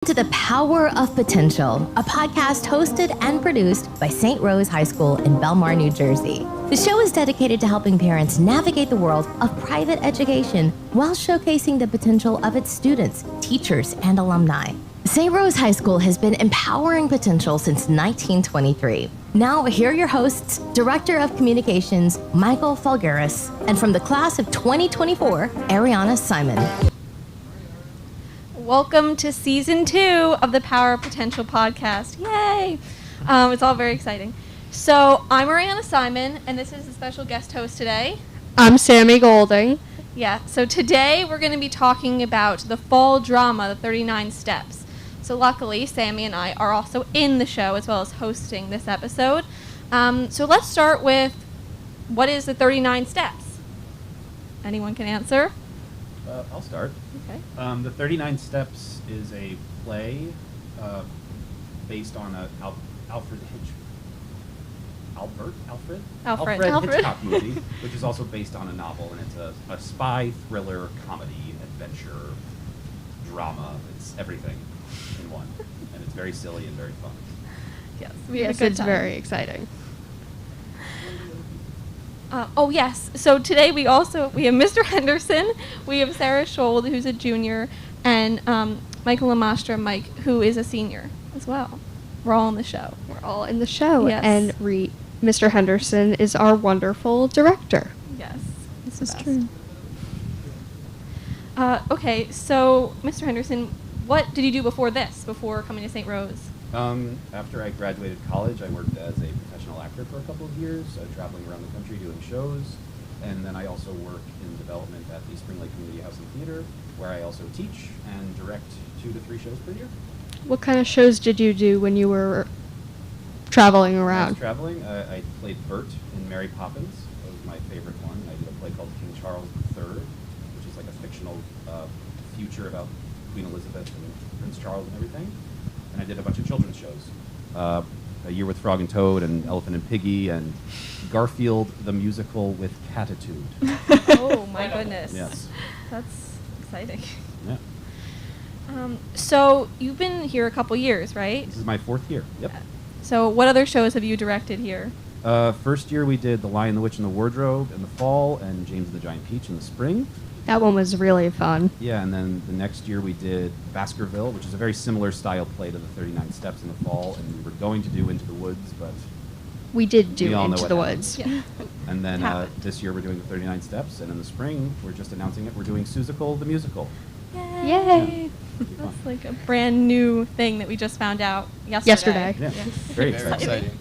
To the Power of Potential, a podcast hosted and produced by St. Rose High School in Belmar, New Jersey. The show is dedicated to helping parents navigate the world of private education while showcasing the potential of its students, teachers, and alumni. St. Rose High School has been empowering potential since 1923. Now, here are your hosts, Director of Communications, Michael Falgaris, and from the class of 2024, ARIANNA Simon. Welcome to Season 2 of the Power of Potential podcast. Yay! It's all very exciting. So, I'm ARIANNA Simon, and this is a special guest host today. I'm Sammy Golding. Yeah, so today we're going to be talking about the fall drama, the 39 Steps. So luckily, Sammy and I are also in the show as well as hosting this episode. So let's start with, what is the 39 Steps? Anyone can answer? I'll start. Okay. The 39 Steps is a play based on a Alfred Hitchcock movie, which is also based on a novel, and it's a spy thriller, comedy, adventure, drama. It's everything in one, and it's very silly and very fun. Yes, It's very exciting. Yes. So today we have Mr. Henderson, we have Sarah Schold, who's a junior, and Michael Lamastra, Mike, who is a senior as well. We're all in the show. We're all in the show. Yes. And Mr. Henderson is our wonderful director. Yes. This is true. Okay, so Mr. Henderson, what did you do before coming to St. Rose? After I graduated college, I worked as a professional actor for a couple of years, traveling around the country doing shows. And then I also work in development at the Spring Lake Community House and Theater, where I also teach and direct 2 to 3 shows per year. What kind of shows did you do when you were traveling When I around? was traveling, I played Bert in Mary Poppins. That was my favorite one. I did a play called King Charles III, which is like a fictional future about Queen Elizabeth and Prince Charles and everything. And I did a bunch of children's shows. A Year with Frog and Toad and Elephant and Piggy and Garfield the Musical with Catitude. Oh my goodness. Yes. That's exciting. Yeah. So you've been here a couple years, right? This is my 4th year. Yep. So what other shows have you directed here? First year we did The Lion, the Witch, and the Wardrobe in the fall, and James and the Giant Peach in the spring. That one was really fun. Yeah, and then the next year we did Baskerville, which is a very similar style play to the 39 Steps in the fall, and we were going to do Into the Woods, but We did do we all know Into what the happened. Woods. Yeah. And then Happened. this year we're doing the 39 Steps, and in the spring we're just announcing it. We're doing Seussical the Musical. Yay! That's like a brand new thing that we just found out yesterday. Yeah, Yes. very Very exciting.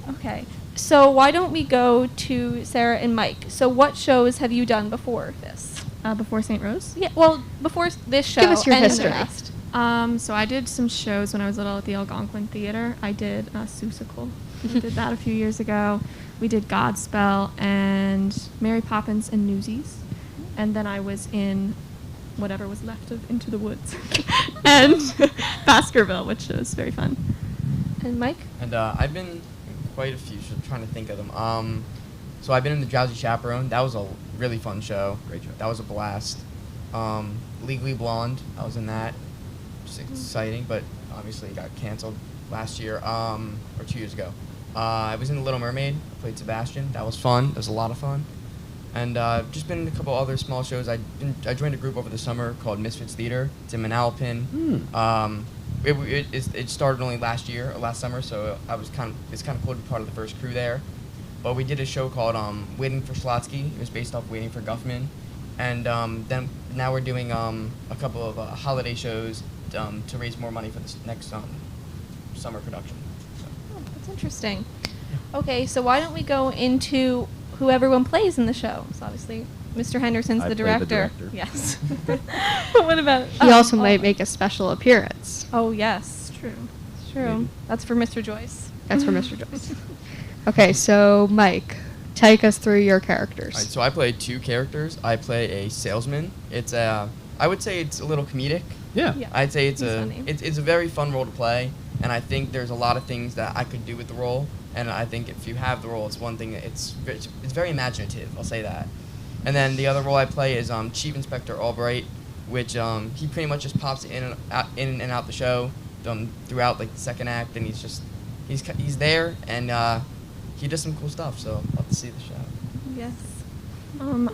Okay, so why don't we go to Sarah and Mike? So what shows have you done before this? Before St. Rose? Yeah, well, before this show. Give us your and history. The rest. So I did some shows when I was little at the Algonquin Theater. I did Seussical. I did that a few years ago. We did Godspell and Mary Poppins and Newsies. And then I was in whatever was left of Into the Woods and Baskerville, which was very fun. And Mike? And I've been in quite a few, so I'm trying to think of them. So I've been in The Drowsy Chaperone. That was a really fun show. Great show. That was a blast. Legally Blonde, I was in that. Just exciting, but obviously it got canceled last year, or 2 years ago. I was in The Little Mermaid. I played Sebastian. That was fun. It was a lot of fun. And just been in a couple other small shows. I joined a group over the summer called Misfits Theater. It's in Manalapan. It started only last summer, so it's kind of cool to be part of the first crew there. But we did a show called Waiting for Slotsky. It was based off Waiting for Guffman. And then now we're doing a couple of holiday shows to raise more money for this next summer production. So. Oh, that's interesting. Okay, so why don't we go into who everyone plays in the show? So obviously, Mr. Henderson's I the play the director. director. Yes. But what about... He also might make a special appearance. Oh, yes. True. It's true. Maybe. That's for Mr. Joyce. That's for Mr. Joyce. Okay, so Mike, take us through your characters. All right, so I play 2 characters. I play a salesman. I would say it's a little comedic. Yeah. Yeah. I'd say He's funny. it's a very fun role to play, and I think there's a lot of things that I could do with the role. And I think if you have the role, it's one thing that it's very imaginative. I'll say that. And then the other role I play is Chief Inspector Albright. which he pretty much just pops in and out the show throughout like the second act, and he's there, and he does some cool stuff. So I'll have to see the show. Yes.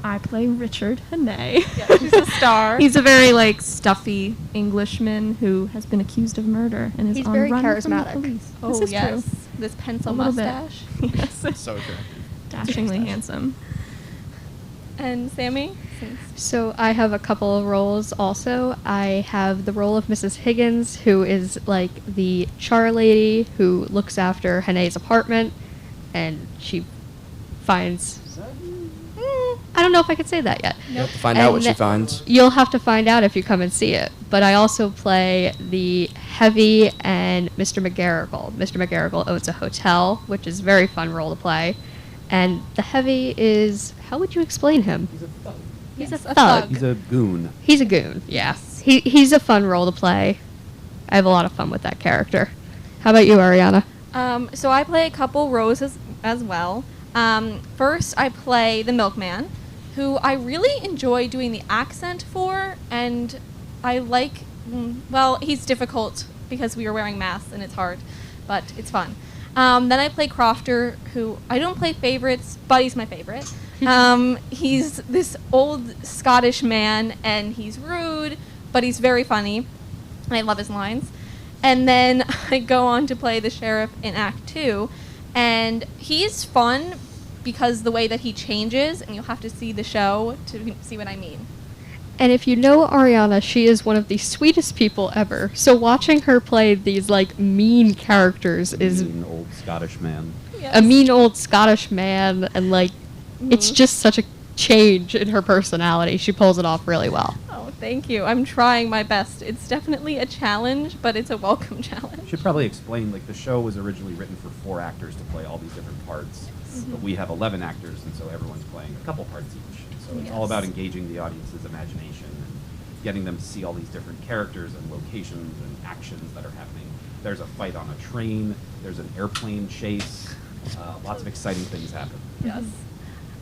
I play Richard Hanay. Yeah, she's a star. He's a very like stuffy Englishman who has been accused of murder and is He's on very run charismatic. from the police. Oh, this is yes. true. This pencil A little bit. mustache. Yes. So attractive. Dashingly handsome. And Sammy? So I have a couple of roles also. I have the role of Mrs. Higgins, who is like the char lady who looks after Hane's apartment, and she finds... I don't know if I could say that yet. You have to find out what she And finds. You'll have to find out if you come and see it. But I also play the Heavy and Mr. McGarrigle. Mr. McGarrigle owns a hotel, which is a very fun role to play. And the Heavy is... How would you explain him? He's a thug. He's Yes, a a thug. thug. He's a goon. He's a goon, yeah. He's a fun role to play. I have a lot of fun with that character. How about you, Arianna? So I play a couple roles as well. First, I play the milkman, who I really enjoy doing the accent for, and I like, well, he's difficult because we are wearing masks and it's hard, but it's fun. Then I play Crofter, who I don't play favorites, but he's my favorite. He's this old Scottish man, and he's rude, but he's very funny, and I love his lines. And then I go on to play the sheriff in Act 2, and he's fun because the way that he changes, and you'll have to see the show to see what I mean. And if you know Arianna, she is one of the sweetest people ever. So watching her play these, like, mean characters is Mean old Scottish man. a mean old Scottish man, and, like, it's just such a change in her personality. She pulls it off really well. Oh, thank you. I'm trying my best. It's definitely a challenge, but it's a welcome challenge. Should probably explain, like, the show was originally written for 4 actors to play all these different parts. But we have 11 actors, and so everyone's playing a couple parts each. And so it's all about engaging the audience's imagination and getting them to see all these different characters and locations and actions that are happening. There's a fight on a train. There's an airplane chase. Lots of exciting things happen. Yes.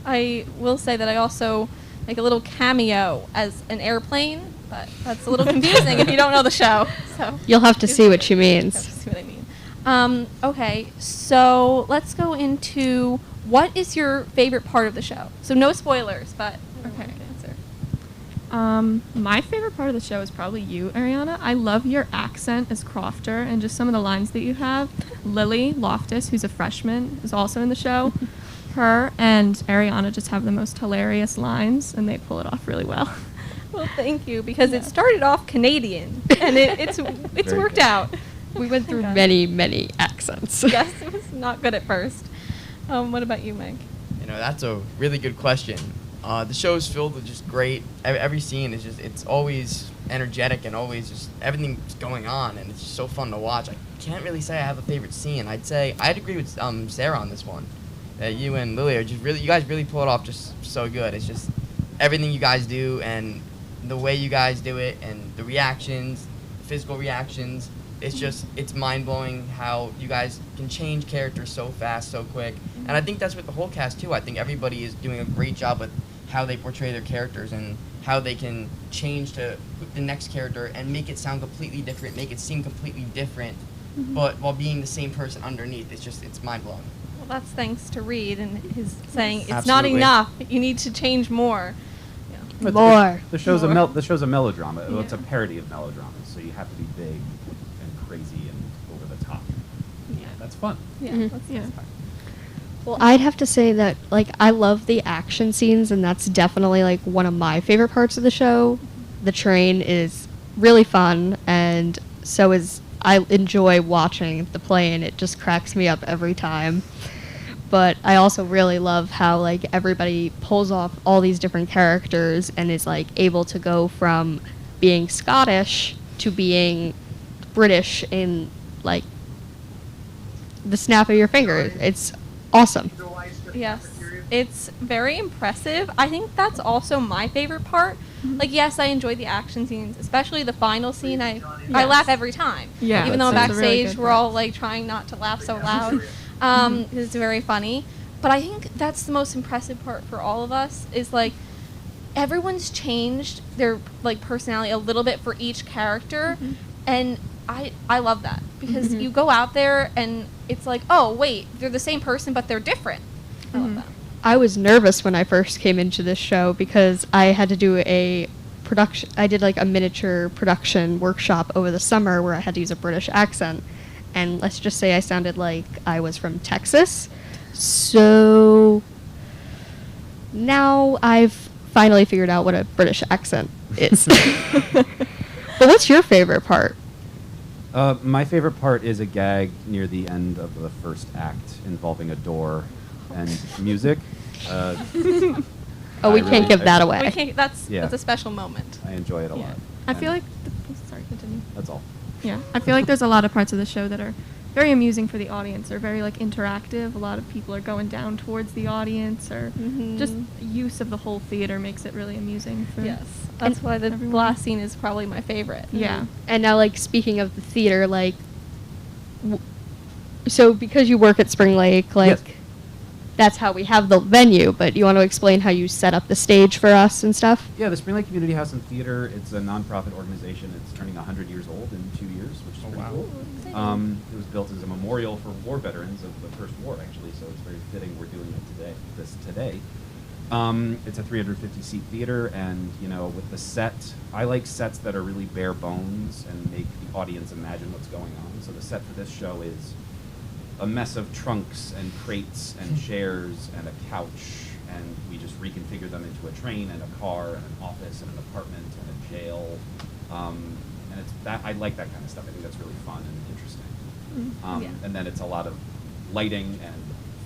I will say that I also make a little cameo as an airplane, but that's a little confusing if you don't know the show. So You'll have to see what she you have to means. see what I mean. Okay, so let's go into what is your favorite part of the show? So no spoilers, but Okay. answer. My favorite part of the show is probably you, Arianna. I love your accent as Crofter and just some of the lines that you have. Lily Loftus, who's a freshman, is also in the show. Her and Arianna just have the most hilarious lines, and they pull it off really well. Well, thank you, because it started off Canadian, and it's Very worked good. out. We went through Okay. many, many accents. Yes, it was not good at first. What about you, Meg? You know, that's a really good question. The show is filled with just great. Every scene is it's always energetic and always just everything's going on, and it's just so fun to watch. I can't really say I have a favorite scene. I'd say I'd agree with Sarah on this one. That you and Lily are just you guys really pull it off just so good. It's just everything you guys do and the way you guys do it and the reactions, physical reactions. It's mind-blowing how you guys can change characters so fast, so quick. And I think that's with the whole cast, too. I think everybody is doing a great job with how they portray their characters and how they can change to the next character and make it sound completely different, make it seem completely different, but while being the same person underneath. It's mind-blowing. Well, that's thanks to Reed and his saying it's Absolutely. not enough. You need to change more. Yeah. But More. The show's More. the show's a melodrama. Well, it's a Yeah. parody of melodramas, so you have to be big and crazy and over the top. Yeah. That's fun. Yeah. Mhm. That's the Yeah. best part. Well, I'd have to say that, like, I love the action scenes, and that's definitely, like, one of my favorite parts of the show. The train is really fun, and so is... I enjoy watching the plane. It just cracks me up every time. But I also really love how, like, everybody pulls off all these different characters and is, like, able to go from being Scottish to being British in, like, the snap of your fingers. It's awesome. Yes, it's very impressive. I think that's also my favorite part. Like, yes, I enjoy the action scenes, especially the final scene. I laugh every time. Yeah, Even though that's a really backstage good we're part. all like trying not to laugh so loud. It's very funny. But I think that's the most impressive part for all of us is like everyone's changed their like personality a little bit for each character, and I love that because you go out there and it's like, oh wait, they're the same person but they're different. I love that. I was nervous when I first came into this show because I had to do a production. I did like a miniature production workshop over the summer where I had to use a British accent, and let's just say I sounded like I was from Texas. So now I've finally figured out what a British accent is. But what's your favorite part? My favorite part is a gag near the end of the first act involving a door and music. Oh, we can't give that We away. can't, that's Yeah. a special moment. I enjoy it a Yeah. lot. I feel And like, sorry, continue. that's all. Yeah, I feel like there's a lot of parts of the show that are very amusing for the audience. They're very like interactive. A lot of people are going down towards the audience, or just use of the whole theater makes it really amusing. For Yes, that's why the everyone. glass scene is probably my favorite. Yeah. And now, like, speaking of the theater, like, so because you work at Spring Lake, like, Yes. that's how we have the venue, but you want to explain how you set up the stage for us and stuff? Yeah, the Spring Lake Community House and Theater, it's a nonprofit organization. It's turning 100 years old in 2 years, which is pretty cool. It was built as a memorial for war veterans of the First War, actually, so it's very fitting we're doing it today. It's a 350-seat theater, and, you know, with the set, I like sets that are really bare bones and make the audience imagine what's going on. So the set for this show is a mess of trunks and crates and chairs and a couch, and we just reconfigure them into a train and a car and an office and an apartment and a jail. And it's that I like that kind of stuff. I think that's really fun and interesting. And then it's a lot of lighting and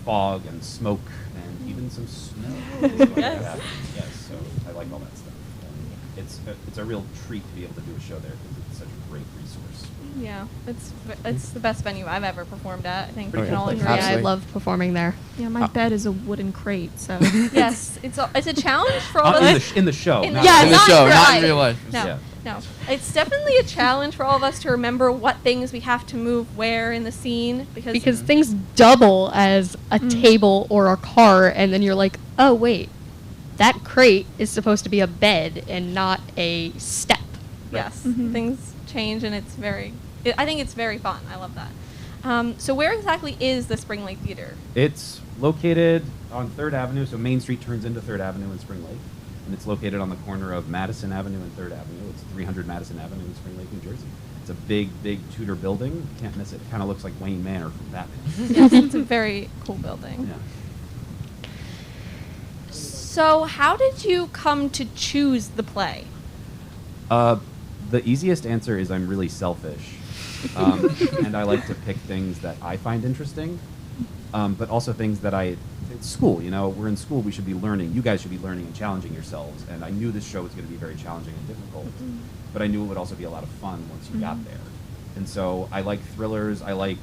fog and smoke and even some snow. is going to Yes. happen. Yes, so I like all that stuff. It's a real treat to be able to do a show there because it's such a great resource. Yeah, it's the best venue I've ever performed at. I think we Oh, can yeah. all agree. Yeah, I Absolutely. love performing there. Yeah, my bed is a wooden crate, so Yes, it's a challenge for all of us. In the show. In not- the- in the not show, in not real in real life. No, Yeah. no. It's definitely a challenge for all of us to remember what things we have to move where in the scene Because things double as a table or a car, and then you're like, oh, wait, that crate is supposed to be a bed and not a step. yes, things change and I think it's very fun. I love that. So where exactly is the Spring Lake Theater? It's located on 3rd Avenue, so Main Street turns into 3rd Avenue in Spring Lake. And it's located on the corner of Madison Avenue and 3rd Avenue. It's 300 Madison Avenue in Spring Lake, New Jersey. It's a big, big Tudor building. You can't miss it. It kind of looks like Wayne Manor from Batman. Yes, it's a very cool building. Yeah. So how did you come to choose the play? The easiest answer is I'm really selfish. And I like to pick things that I find interesting, but also things that it's school, you know, we're in school, we should be learning. You guys should be learning and challenging yourselves. And I knew this show was going to be very challenging and difficult, but I knew it would also be a lot of fun once you got there. And so I like thrillers. I like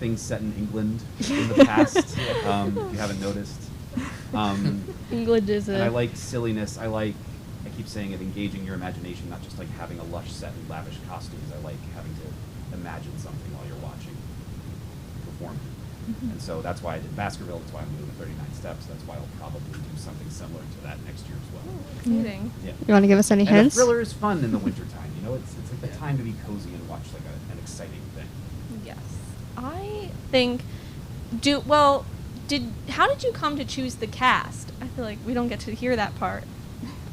things set in England in the past, if you haven't noticed. England is And I like silliness. I keep saying it, engaging your imagination, not just like having a lush set and lavish costumes. I like having to imagine something while you're watching performing. And so that's why I did Baskerville. That's why I'm doing the 39 Steps. That's why I'll probably do something similar to that next year as well. Exciting. Yeah. You want to give us any And a hints? thriller is fun in the wintertime. You know, it's like the time to be cozy and watch like an exciting thing. Yes. I think how did you come to choose the cast? I feel like we don't get to hear that part.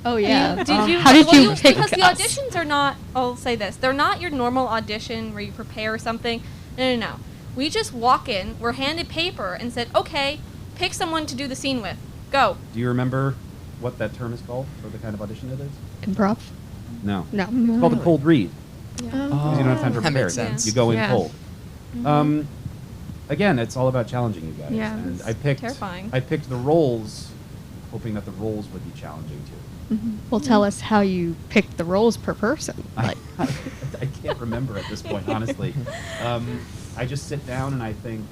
Oh, yeah. Did you? How did well, you pick Because the us? auditions are not. I'll say this: they're not your normal audition where you prepare something. No. We just walk in. We're handed paper and said, "Okay, pick someone to do the scene with. Go." Do you remember what that term is called for the kind of audition it is? Improv? No. No. It's called a cold read. Yeah. Because you don't have time to That prepare. makes sense. You go in Yeah. cold. Again, it's all about challenging you guys. Yeah. And It's I picked terrifying. I picked the roles, hoping that the roles would be challenging too. Well, tell us how you picked the roles per person. Like, I can't remember at this point, honestly. I just sit down and I think,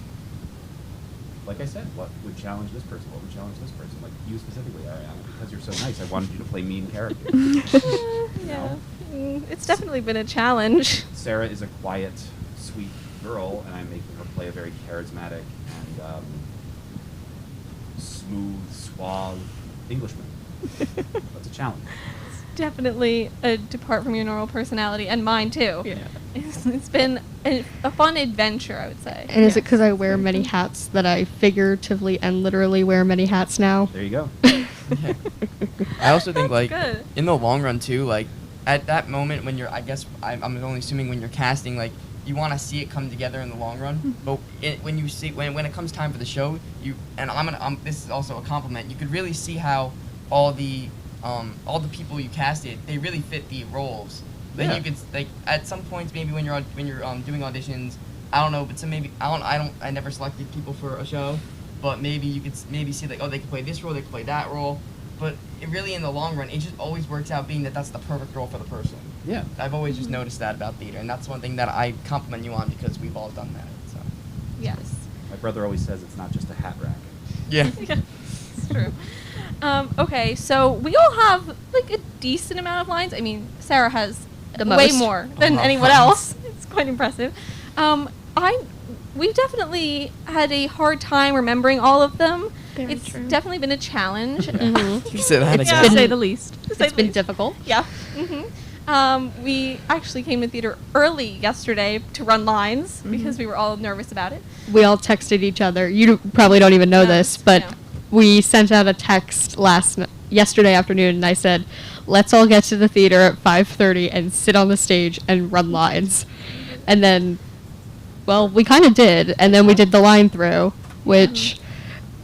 like I said, what would challenge this person? What would challenge this person? Like you specifically, Arianna, because you're so nice, I wanted you to play mean characters. Yeah. It's definitely been a challenge. Sarah is a quiet, sweet girl, and I'm making her play a very charismatic and smooth, suave Englishman. That's a challenge. Definitely a depart from your normal personality, and mine too. Yeah. It's been a fun adventure, I would say. And is it Yes. because I wear many hats that I figuratively and literally wear many hats now? There you go. Yeah. I also think, That's like, good. in the long run, too, like, at that moment when you're, I guess, I'm only assuming when you're casting, like, you want to see it come together in the long run. But when you see, when it comes time for the show, this is also a compliment, you could really see how all the people you casted, they really fit the roles. Then Yeah. you could, like, at some points, maybe when you're doing auditions, I don't know, but some maybe, I never selected people for a show, but maybe you could maybe see, like, oh, they could play this role, they could play that role. But it really, in the long run, it just always works out being that's the perfect role for the person. Yeah. I've always just noticed that about theater, and that's one thing that I compliment you on because we've all done that. So. Yes. My brother always says it's not just a hat rack. Yeah. Yeah, it's true. Okay, so we all have like a decent amount of lines. I mean, Sarah has The way most. more than anyone else. It's quite impressive. We've definitely had a hard time remembering all of them. Very It's true. definitely been a challenge. Mhm. You said that It's again. Yeah. To say the least. to say It's the been least. difficult. Yeah. We actually came to theater early yesterday to run lines because we were all nervous about it. We all texted each other. You probably don't even know No, this, but no. we sent out a text yesterday afternoon, and I said, "Let's all get to the theater at 5:30 and sit on the stage and run lines." And then, well, we kind of did, and then we did the line through, which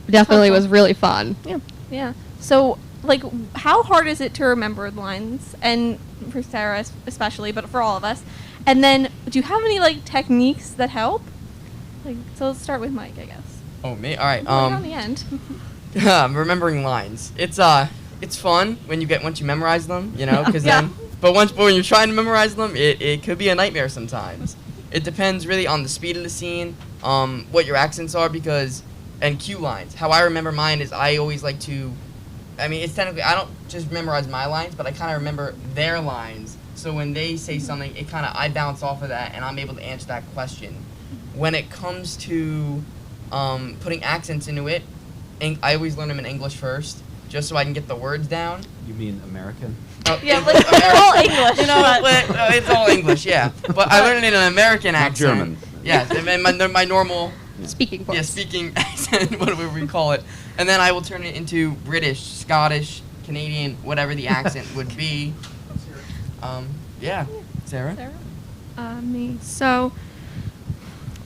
definitely Helpful. was really fun. Yeah. Yeah. So, like, how hard is it to remember the lines? And for Sarah especially, but for all of us. And then, do you have any like techniques that help? Like, so let's start with Mike, I guess. Oh, me? All right. Right on the end. Remembering lines. It's fun once you memorize them, you know, because Yeah. then. But when you're trying to memorize them, it could be a nightmare sometimes. It depends really on the speed of the scene, what your accents are, and cue lines. How I remember mine is I always like to. I mean, it's technically I don't just memorize my lines, but I kind of remember their lines. So when they say something, I bounce off of that, and I'm able to answer that question. When it comes to putting accents into it, I always learn them in English first, just so I can get the words down. You mean American? Oh, Yeah, it's like, they're all American. English, You know, but- it's all English, yeah. But I learned it in an American Not accent. German. Yeah, and my normal, Speaking points. speaking accent, whatever we call it. And then I will turn it into British, Scottish, Canadian, whatever the accent would be. Yeah. Sarah? Sarah? Me. So,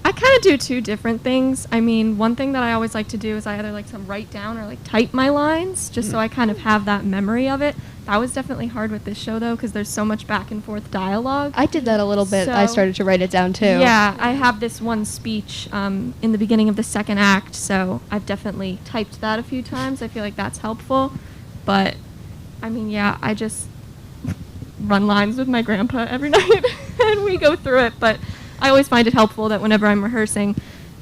I kind of do two different things. I mean, one thing that I always like to do is I either like to write down or like type my lines just so I kind of have that memory of it. That was definitely hard with this show though because there's so much back and forth dialogue. I did that a little bit. I So- started to write it down too. Yeah, I have this one speech in the beginning of the second act, so I've definitely typed that a few times. I feel like that's helpful. But, I mean, yeah, I just run lines with my grandpa every night, and we go through it. But I always find it helpful that whenever I'm rehearsing,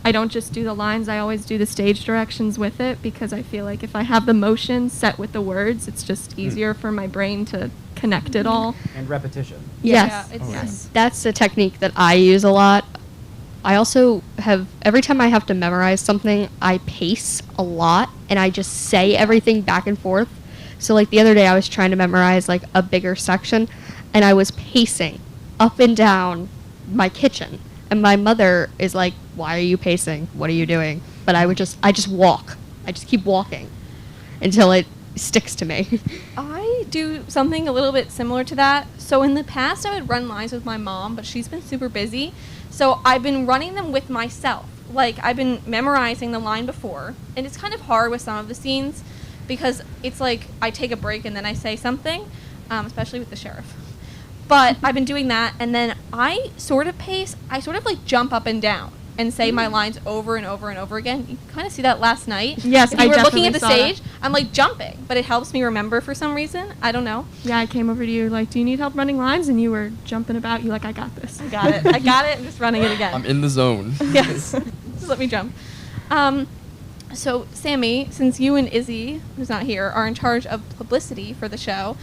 I don't just do the lines, I always do the stage directions with it, because I feel like if I have the motion set with the words, it's just easier for my brain to connect it all. And repetition. Yes. Yeah, it's Yes. That's a technique that I use a lot. I also have, every time I have to memorize something, I pace a lot and I just say everything back and forth. So like the other day I was trying to memorize like a bigger section and I was pacing up and down my kitchen. And my mother is like, "Why are you pacing? What are you doing?" But I just walk. I just keep walking until it sticks to me. I do something a little bit similar to that. So in the past, I would run lines with my mom, but she's been super busy. So I've been running them with myself. Like, I've been memorizing the line before. And it's kind of hard with some of the scenes because it's like I take a break and then I say something, especially with the sheriff. But I've been doing that, and then I sort of pace. I sort of like jump up and down and say my lines over and over and over again. You kind of see that last night. Yes, if I you were looking definitely at the saw that. stage, I'm like jumping, but it helps me remember for some reason. I don't know. Yeah, I came over to you like, "Do you need help running lines?" And you were jumping about. You're like, "I got this." I got it. I got it. I'm just running it again. I'm in the zone. Yes. Just let me jump. So, Sammy, since you and Izzy, who's not here, are in charge of publicity for the show,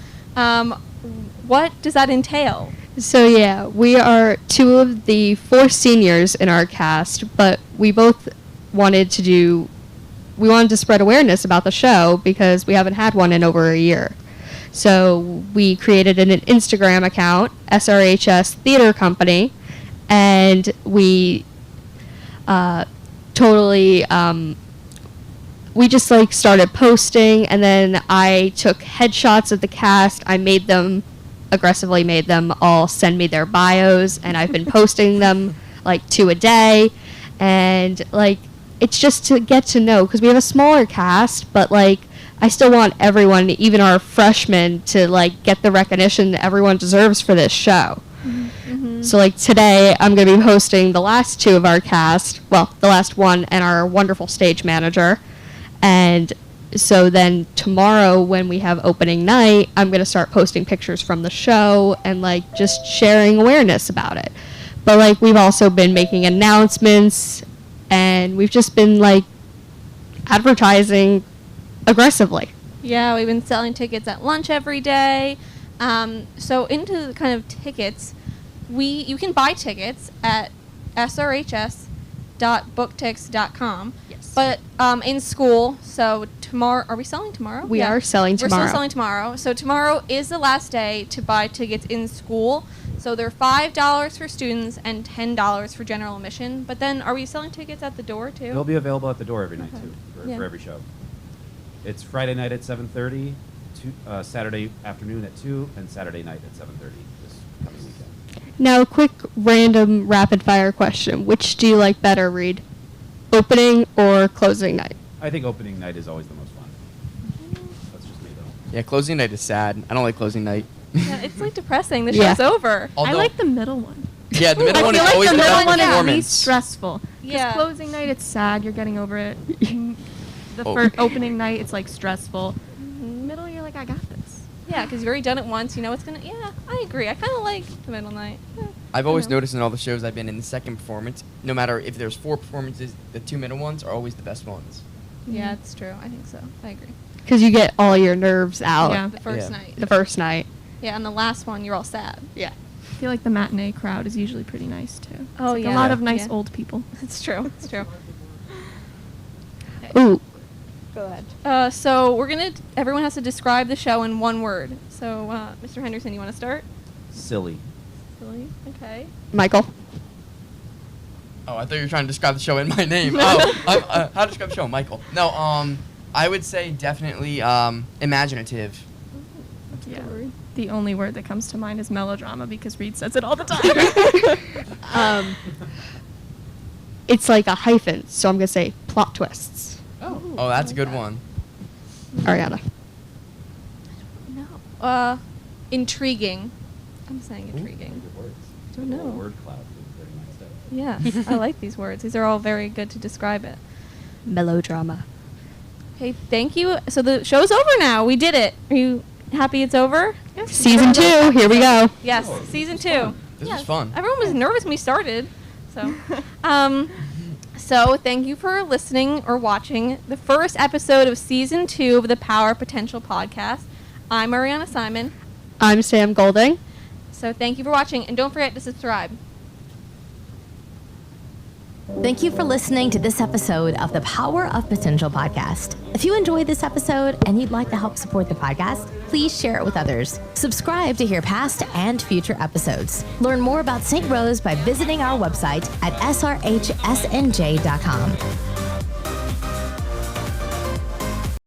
what does that entail? So yeah, we are two of the 4 seniors in our cast, but we both wanted to do we wanted to spread awareness about the show because we haven't had one in over a year. So we created an Instagram account, SRHS Theater Company, and we we just like started posting, and then I took headshots of the cast. I aggressively made them all send me their bios, and I've been posting them like 2 a day, and like it's just to get to know, because we have a smaller cast, but like I still want everyone, even our freshmen, to like get the recognition that everyone deserves for this show. Mm-hmm. So like today I'm going to be hosting the last 2 of our cast, well, the last one, and our wonderful stage manager. And so then tomorrow when we have opening night, I'm going to start posting pictures from the show and like just sharing awareness about it. But like we've also been making announcements, and we've just been like advertising aggressively. Yeah, we've been selling tickets at lunch every day. So into the kind of tickets, you can buy tickets at srhs.booktix.com. Yes. But in school, so tomorrow, are we selling tomorrow? We are selling tomorrow. We're still selling tomorrow. So tomorrow is the last day to buy tickets in school. So they're $5 for students and $10 for general admission. But then are we selling tickets at the door too? They'll be available at the door every night Okay. too, Yeah. for every show. It's Friday night at 7:30, Saturday afternoon at 2, and Saturday night at 7:30 this coming weekend. Now, a quick random rapid fire question. Which do you like better, Reed? Opening or closing night? I think opening night is always the most fun. That's just me though. Yeah, closing night is sad. I don't like closing night. Yeah, it's like depressing. The Yeah. show's over. I like the middle one. Yeah, the middle I one feel is like always the the middle best one is performance. least stressful. 'Cause Yeah. closing night, it's sad. You're getting over it. The Oh. first opening night, it's like stressful. Middle, you're like, I got this. Yeah, because you've already done it once. You know it's gonna. Yeah, I agree. I kind of like the middle night. Yeah. I've always know. noticed in all the shows I've been in, the second performance, no matter if there's 4 performances, the 2 middle ones are always the best ones. Yeah, it's true. I think so. I agree. Because you get all your nerves out Yeah. The first Yeah. night. the first night. Yeah, and the last one, you're all sad. Yeah. I feel like the matinee crowd is usually pretty nice too. It's Oh, like yeah. a lot of nice Yeah. old people. It's true. It's true. Ooh. Go ahead. So everyone has to describe the show in one word. So, Mr. Henderson, you want to start? Silly. Silly. Okay. Michael. Oh, I thought you were trying to describe the show in my name. No. How to describe the show, Michael? No, I would say definitely imaginative. Yeah. The only word that comes to mind is melodrama because Reed says it all the time. It's like a hyphen, so I'm going to say plot twists. Oh, that's a good one. Arianna. No. Intriguing. I'm saying intriguing. Good words. I don't know. Word cloud is very nice stuff. Yeah, I like these words. These are all very good to describe it. Melodrama. Okay, thank you. So the show's over now. We did it. Are you happy it's over? Season 2, here we go. Yes, Oh, season this 2. was fun. This Yes. was fun. Everyone was nervous when we started. So, so thank you for listening or watching the first episode of season 2 of the Power Potential podcast. I'm Arianna Simon. I'm Sam Golding. So thank you for watching, and don't forget to subscribe. Thank you for listening to this episode of the Power of Potential podcast. If you enjoyed this episode and you'd like to help support the podcast, please share it with others. Subscribe to hear past and future episodes. Learn more about St. Rose by visiting our website at srhsnj.com.